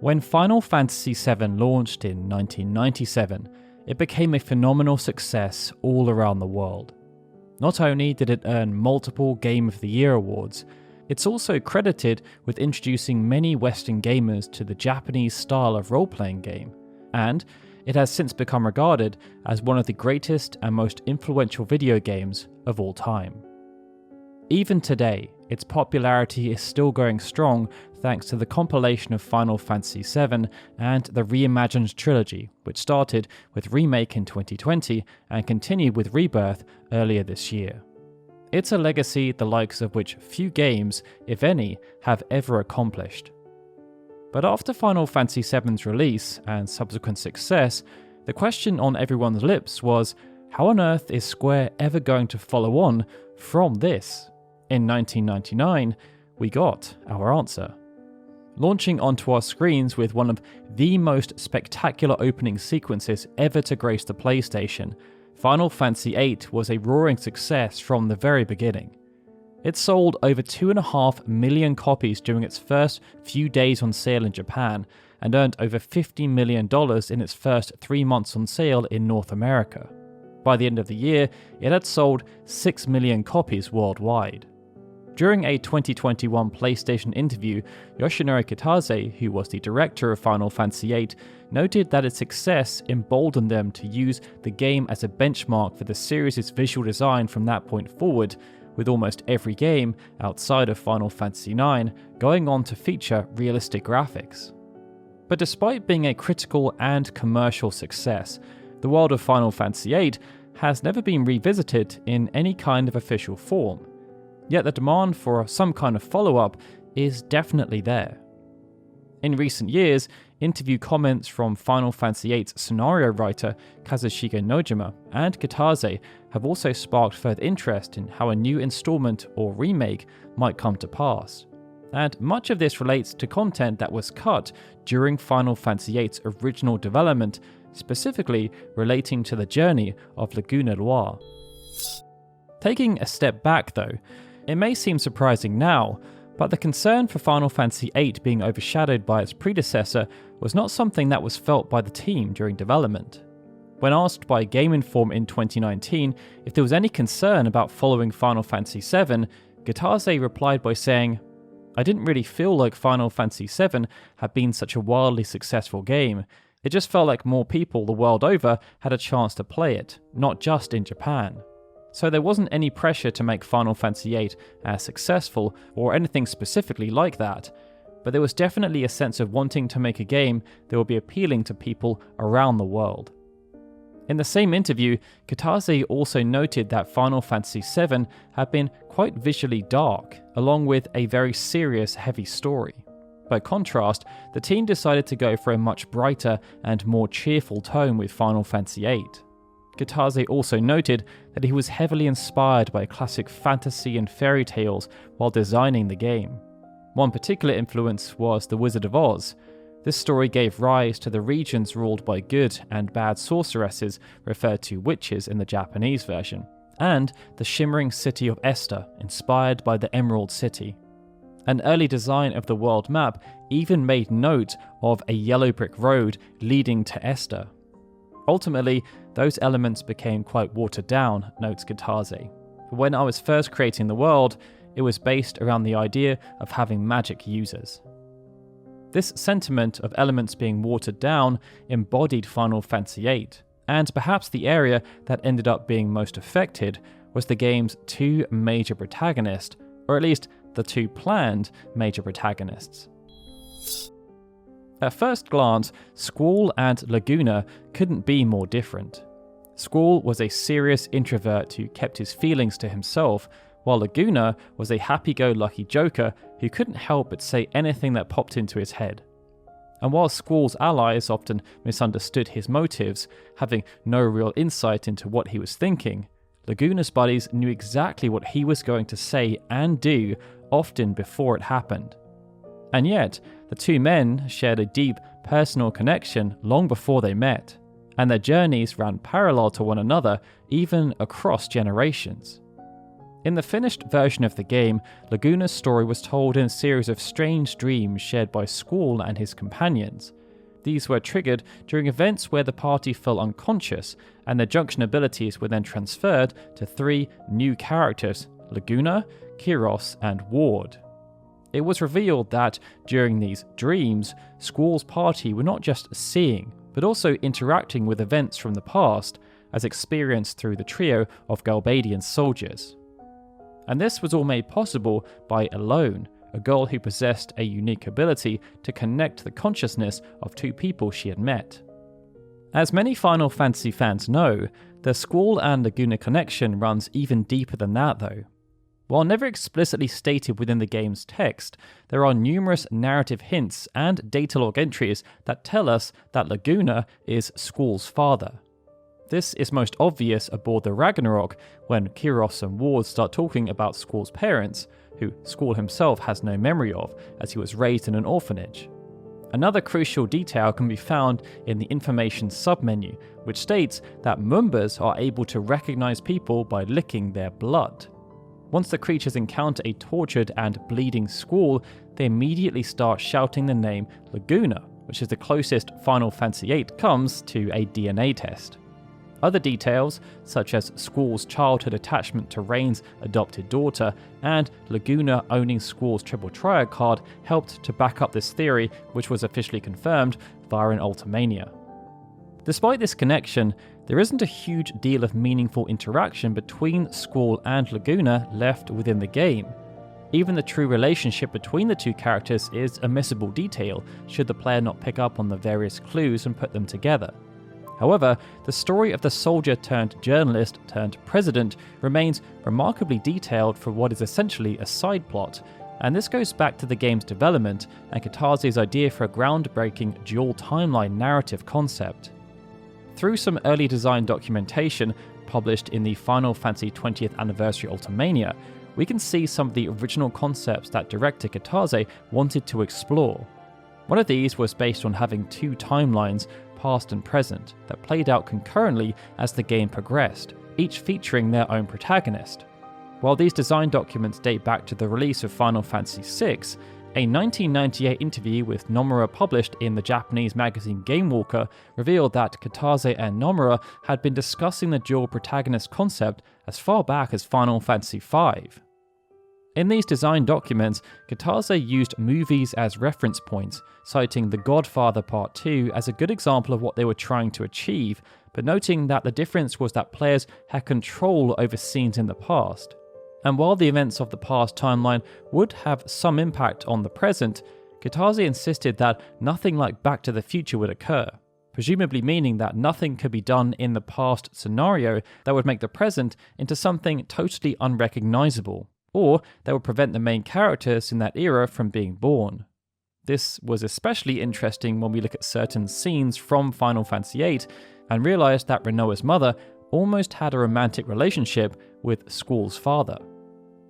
When Final Fantasy VII launched in 1997, it became a phenomenal success all around the world. Not only did it earn multiple Game of the Year awards, it's also credited with introducing many Western gamers to the Japanese style of role-playing game, and it has since become regarded as one of the greatest and most influential video games of all time. Even today, its popularity is still going strong thanks to the compilation of Final Fantasy VII and the reimagined trilogy, which started with Remake in 2020 and continued with Rebirth earlier this year. It's a legacy the likes of which few games, if any, have ever accomplished. But after Final Fantasy VII's release and subsequent success, the question on everyone's lips was, how on earth is Square ever going to follow on from this? In 1999, we got our answer. Launching onto our screens with one of the most spectacular opening sequences ever to grace the PlayStation, Final Fantasy VIII was a roaring success from the very beginning. It sold over 2.5 million copies during its first few days on sale in Japan, and earned over $50 million in its first 3 months on sale in North America. By the end of the year, it had sold 6 million copies worldwide. During a 2021 PlayStation interview, Yoshinori Kitase, who was the director of Final Fantasy VIII, noted that its success emboldened them to use the game as a benchmark for the series' visual design from that point forward, with almost every game outside of Final Fantasy IX going on to feature realistic graphics. But despite being a critical and commercial success, the world of Final Fantasy VIII has never been revisited in any kind of official form. Yet the demand for some kind of follow-up is definitely there. In recent years, interview comments from Final Fantasy VIII's scenario writer Kazushige Nojima and Kitase have also sparked further interest in how a new installment or remake might come to pass. And much of this relates to content that was cut during Final Fantasy VIII's original development, specifically relating to the journey of Laguna Loire. Taking a step back though, it may seem surprising now, but the concern for Final Fantasy VIII being overshadowed by its predecessor was not something that was felt by the team during development. When asked by Game Inform in 2019 if there was any concern about following Final Fantasy VII, Kitase replied by saying, "I didn't really feel like Final Fantasy VII had been such a wildly successful game. It just felt like more people the world over had a chance to play it, not just in Japan. So there wasn't any pressure to make Final Fantasy VIII as successful or anything specifically like that, but there was definitely a sense of wanting to make a game that would be appealing to people around the world." In the same interview, Kitase also noted that Final Fantasy VII had been quite visually dark, along with a very serious, heavy story. By contrast, the team decided to go for a much brighter and more cheerful tone with Final Fantasy VIII. Kitase also noted that he was heavily inspired by classic fantasy and fairy tales while designing the game. One particular influence was The Wizard of Oz. This story gave rise to the regions ruled by good and bad sorceresses, referred to witches in the Japanese version, and the shimmering city of Esther, inspired by the Emerald City. An early design of the world map even made note of a yellow brick road leading to Esther. Ultimately, those elements became quite watered down, notes Kitase. When I was first creating the world, it was based around the idea of having magic users. This sentiment of elements being watered down embodied Final Fantasy VIII, and perhaps the area that ended up being most affected was the game's two major protagonists, or at least the two planned major protagonists. At first glance, Squall and Laguna couldn't be more different. Squall was a serious introvert who kept his feelings to himself, while Laguna was a happy-go-lucky joker who couldn't help but say anything that popped into his head. And while Squall's allies often misunderstood his motives, having no real insight into what he was thinking, Laguna's buddies knew exactly what he was going to say and do, often before it happened. And yet, the two men shared a deep personal connection long before they met, and their journeys ran parallel to one another, even across generations. In the finished version of the game, Laguna's story was told in a series of strange dreams shared by Squall and his companions. These were triggered during events where the party fell unconscious, and their junction abilities were then transferred to 3 new characters: Laguna, Kiros, and Ward. It was revealed that, during these dreams, Squall's party were not just seeing, but also interacting with events from the past, as experienced through the trio of Galbadian soldiers. And this was all made possible by Alone, a girl who possessed a unique ability to connect the consciousness of 2 people she had met. As many Final Fantasy fans know, the Squall and Laguna connection runs even deeper than that though. While never explicitly stated within the game's text, there are numerous narrative hints and data log entries that tell us that Laguna is Squall's father. This is most obvious aboard the Ragnarok when Kiros and Ward start talking about Squall's parents, who Squall himself has no memory of as he was raised in an orphanage. Another crucial detail can be found in the information submenu, which states that Moombas are able to recognize people by licking their blood. Once the creatures encounter a tortured and bleeding Squall, they immediately start shouting the name Laguna, which is the closest Final Fantasy VIII comes to a DNA test. Other details, such as Squall's childhood attachment to Rain's adopted daughter, and Laguna owning Squall's Triple Triad card, helped to back up this theory, which was officially confirmed via an Ultimania. Despite this connection, there isn't a huge deal of meaningful interaction between Squall and Laguna left within the game. Even the true relationship between the 2 characters is a missable detail, should the player not pick up on the various clues and put them together. However, the story of the soldier turned journalist turned president remains remarkably detailed for what is essentially a side plot, and this goes back to the game's development and Katase's idea for a groundbreaking dual timeline narrative concept. Through some early design documentation published in the Final Fantasy 20th Anniversary Ultimania, we can see some of the original concepts that director Katase wanted to explore. One of these was based on having 2 timelines, past and present, that played out concurrently as the game progressed, each featuring their own protagonist. While these design documents date back to the release of Final Fantasy VI, a 1998 interview with Nomura published in the Japanese magazine Game Walker revealed that Katase and Nomura had been discussing the dual protagonist concept as far back as Final Fantasy V. In these design documents, Katase used movies as reference points, citing The Godfather Part 2 as a good example of what they were trying to achieve, but noting that the difference was that players had control over scenes in the past. And while the events of the past timeline would have some impact on the present, Katase insisted that nothing like Back to the Future would occur, presumably meaning that nothing could be done in the past scenario that would make the present into something totally unrecognizable, or that would prevent the main characters in that era from being born. This was especially interesting when we look at certain scenes from Final Fantasy VIII and realize that Rinoa's mother almost had a romantic relationship with Squall's father.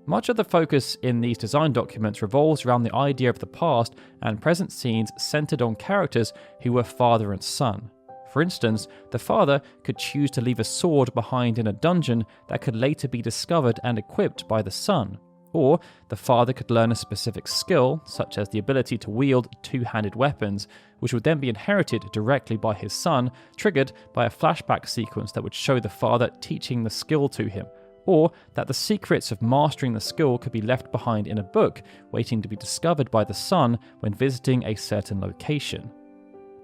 Much of the focus in these design documents revolves around the idea of the past and present scenes centered on characters who were father and son. For instance, the father could choose to leave a sword behind in a dungeon that could later be discovered and equipped by the son, or the father could learn a specific skill, such as the ability to wield 2-handed weapons, which would then be inherited directly by his son, triggered by a flashback sequence that would show the father teaching the skill to him, or that the secrets of mastering the skill could be left behind in a book, waiting to be discovered by the son when visiting a certain location.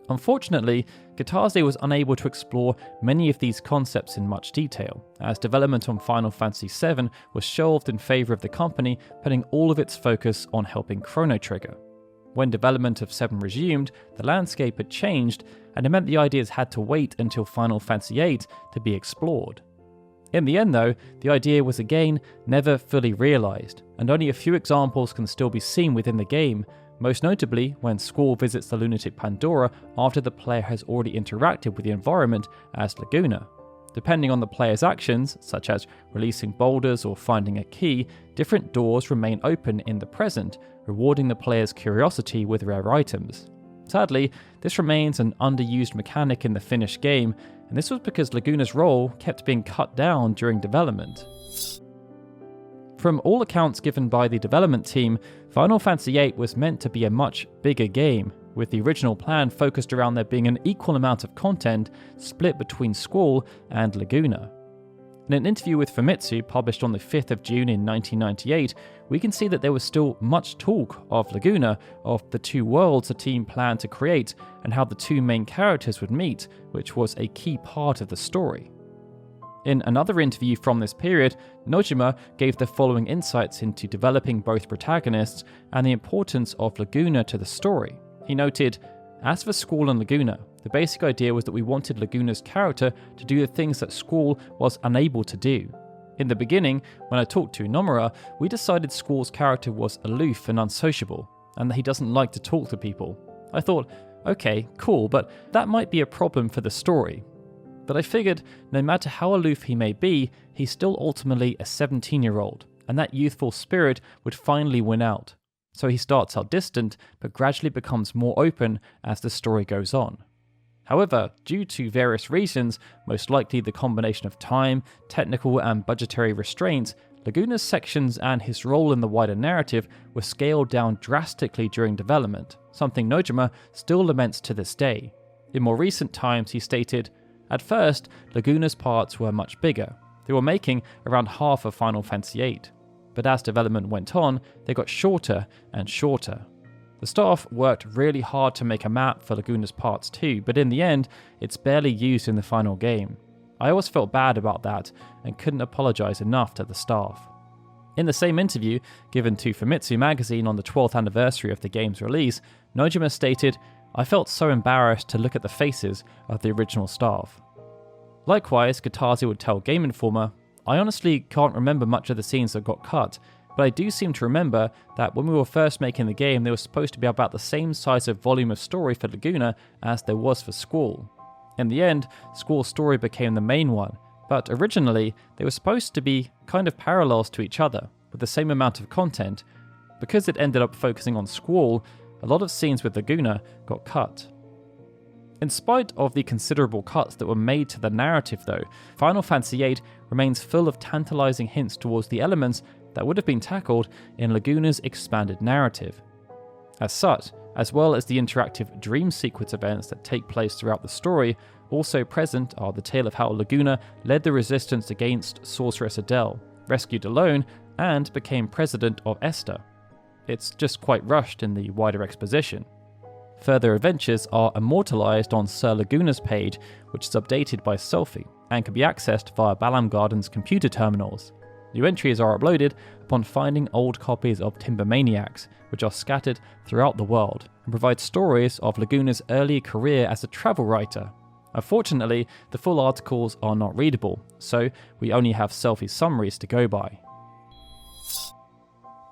Unfortunately, Katase was unable to explore many of these concepts in much detail, as development on Final Fantasy VII was shelved in favour of the company putting all of its focus on helping Chrono Trigger. When development of VII resumed, the landscape had changed, and it meant the ideas had to wait until Final Fantasy VIII to be explored. In the end though, the idea was again never fully realised, and only a few examples can still be seen within the game, most notably when Squall visits the lunatic Pandora after the player has already interacted with the environment as Laguna. Depending on the player's actions, such as releasing boulders or finding a key, different doors remain open in the present, rewarding the player's curiosity with rare items. Sadly, this remains an underused mechanic in the finished game, and this was because Laguna's role kept being cut down during development. From all accounts given by the development team, Final Fantasy VIII was meant to be a much bigger game, with the original plan focused around there being an equal amount of content split between Squall and Laguna. In an interview with Famitsu published on the 5th of June in 1998, we can see that there was still much talk of Laguna, of the two worlds the team planned to create, and how the two main characters would meet, which was a key part of the story. In another interview from this period, Nojima gave the following insights into developing both protagonists and the importance of Laguna to the story. He noted, "As for Squall and Laguna, the basic idea was that we wanted Laguna's character to do the things that Squall was unable to do. In the beginning, when I talked to Nomura, we decided Squall's character was aloof and unsociable, and that he doesn't like to talk to people. I thought, okay, cool, but that might be a problem for the story. But I figured, no matter how aloof he may be, he's still ultimately a 17-year-old, and that youthful spirit would finally win out. So he starts out distant, but gradually becomes more open as the story goes on. However, due to various reasons, most likely the combination of time, technical and budgetary restraints, Laguna's sections and his role in the wider narrative were scaled down drastically during development, something Nojima still laments to this day. In more recent times, he stated, "At first, Laguna's parts were much bigger. They were making around half of Final Fantasy VIII. But as development went on, they got shorter and shorter. The staff worked really hard to make a map for Laguna's parts too, but in the end, it's barely used in the final game. I always felt bad about that and couldn't apologize enough to the staff." In the same interview, given to Famitsu magazine on the 12th anniversary of the game's release, Nojima stated, "I felt so embarrassed to look at the faces of the original staff." Likewise, Gatazi would tell Game Informer, "I honestly can't remember much of the scenes that got cut, but I do seem to remember that when we were first making the game, there was supposed to be about the same size of volume of story for Laguna as there was for Squall. In the end, Squall's story became the main one, but originally they were supposed to be kind of parallels to each other, with the same amount of content. Because it ended up focusing on Squall, a lot of scenes with Laguna got cut." In spite of the considerable cuts that were made to the narrative though, Final Fantasy VIII remains full of tantalizing hints towards the elements that would have been tackled in Laguna's expanded narrative. As such, as well as the interactive dream sequence events that take place throughout the story, also present are the tale of how Laguna led the resistance against Sorceress Adele, rescued Alone, and became president of Esther. It's just quite rushed in the wider exposition. Further adventures are immortalized on Sir Laguna's page, which is updated by Selphie, and can be accessed via Balam Garden's computer terminals. New entries are uploaded upon finding old copies of Timbermaniacs, which are scattered throughout the world, and provide stories of Laguna's early career as a travel writer. Unfortunately, the full articles are not readable, so we only have Selphie summaries to go by.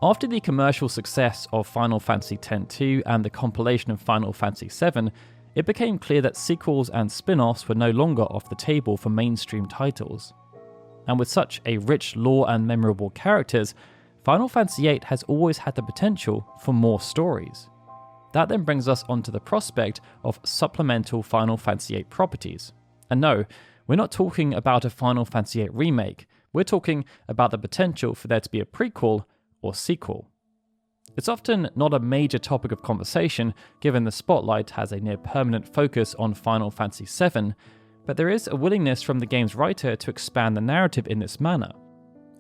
After the commercial success of Final Fantasy X-2 and the compilation of Final Fantasy VII, it became clear that sequels and spin-offs were no longer off the table for mainstream titles. And with such a rich lore and memorable characters, Final Fantasy VIII has always had the potential for more stories. That then brings us onto the prospect of supplemental Final Fantasy VIII properties. And no, we're not talking about a Final Fantasy VIII remake, we're talking about the potential for there to be a prequel or sequel. It's often not a major topic of conversation given the spotlight has a near permanent focus on Final Fantasy VII, but there is a willingness from the game's writer to expand the narrative in this manner.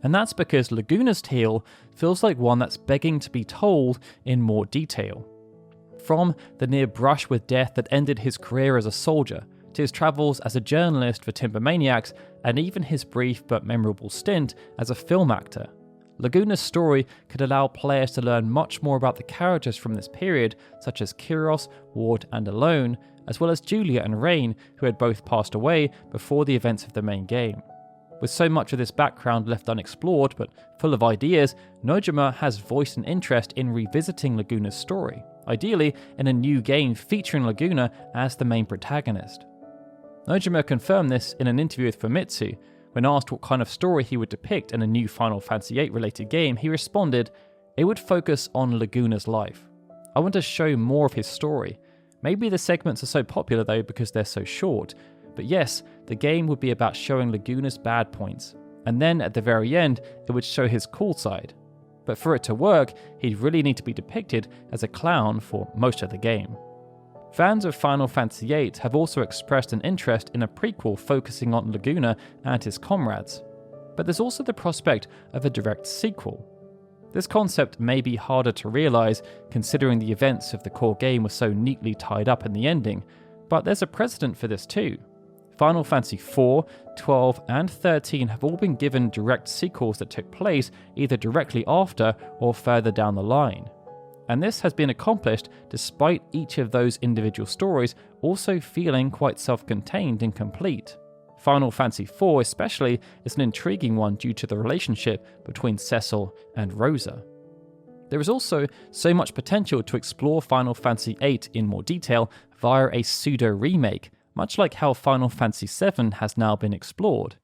And that's because Laguna's tale feels like one that's begging to be told in more detail. From the near brush with death that ended his career as a soldier, to his travels as a journalist for Timbermaniacs, and even his brief but memorable stint as a film actor, Laguna's story could allow players to learn much more about the characters from this period, such as Kyros, Ward, and Alone, as well as Julia and Rain, who had both passed away before the events of the main game. With so much of this background left unexplored, but full of ideas, Nojima has voiced an interest in revisiting Laguna's story, ideally in a new game featuring Laguna as the main protagonist. Nojima confirmed this in an interview with Famitsu. When asked what kind of story he would depict in a new Final Fantasy VIII related game, he responded, "It would focus on Laguna's life. I want to show more of his story. Maybe the segments are so popular though because they're so short, but yes, the game would be about showing Laguna's bad points, and then at the very end, it would show his cool side. But for it to work, he'd really need to be depicted as a clown for most of the game. Fans of Final Fantasy VIII have also expressed an interest in a prequel focusing on Laguna and his comrades, but there's also the prospect of a direct sequel. This concept may be harder to realise considering the events of the core game were so neatly tied up in the ending, but there's a precedent for this too. Final Fantasy IV, 12 and 13 have all been given direct sequels that took place either directly after or further down the line. And this has been accomplished despite each of those individual stories also feeling quite self-contained and complete. Final Fantasy IV especially is an intriguing one due to the relationship between Cecil and Rosa. There is also so much potential to explore Final Fantasy VIII in more detail via a pseudo-remake, much like how Final Fantasy VII has now been explored.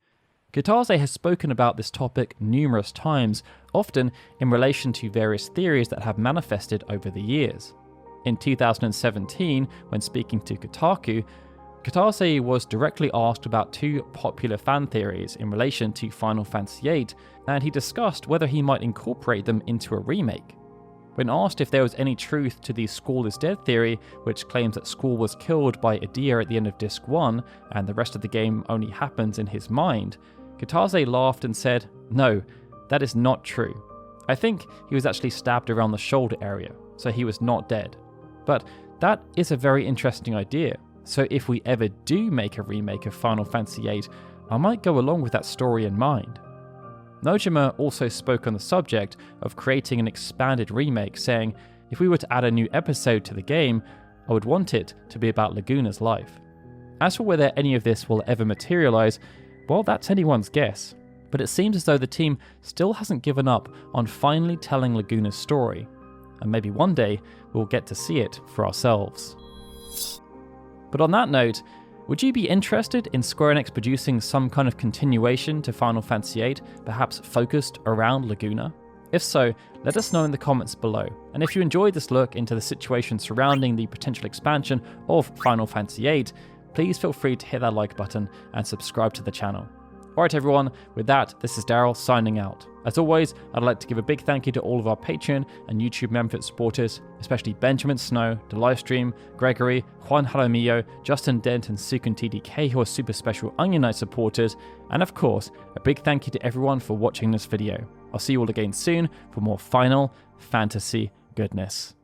Kitase has spoken about this topic numerous times, often in relation to various theories that have manifested over the years. In 2017, when speaking to Kotaku, Kitase was directly asked about two popular fan theories in relation to Final Fantasy VIII, and he discussed whether he might incorporate them into a remake. When asked if there was any truth to the Squall is dead theory, which claims that Squall was killed by Adia at the end of Disc 1, and the rest of the game only happens in his mind, Kitase laughed and said, "No, that is not true. I think he was actually stabbed around the shoulder area, so he was not dead. But that is a very interesting idea, so if we ever do make a remake of Final Fantasy VIII, I might go along with that story in mind." Nojima also spoke on the subject of creating an expanded remake, saying, "If we were to add a new episode to the game, I would want it to be about Laguna's life." As for whether any of this will ever materialise, well, that's anyone's guess, but it seems as though the team still hasn't given up on finally telling Laguna's story, and maybe one day we'll get to see it for ourselves. But on that note, would you be interested in Square Enix producing some kind of continuation to Final Fantasy VIII, perhaps focused around Laguna? If so, let us know in the comments below. And if you enjoyed this look into the situation surrounding the potential expansion of Final Fantasy VIII, please feel free to hit that like button and subscribe to the channel. Alright everyone, with that, this is Darryl signing out. As always, I'd like to give a big thank you to all of our Patreon and YouTube membership supporters, especially Benjamin Snow, The Livestream, Gregory, Juan Jaramillo, Justin Dent and Sukun TDK who are super special Onion Knight supporters, and of course, a big thank you to everyone for watching this video. I'll see you all again soon for more Final Fantasy goodness.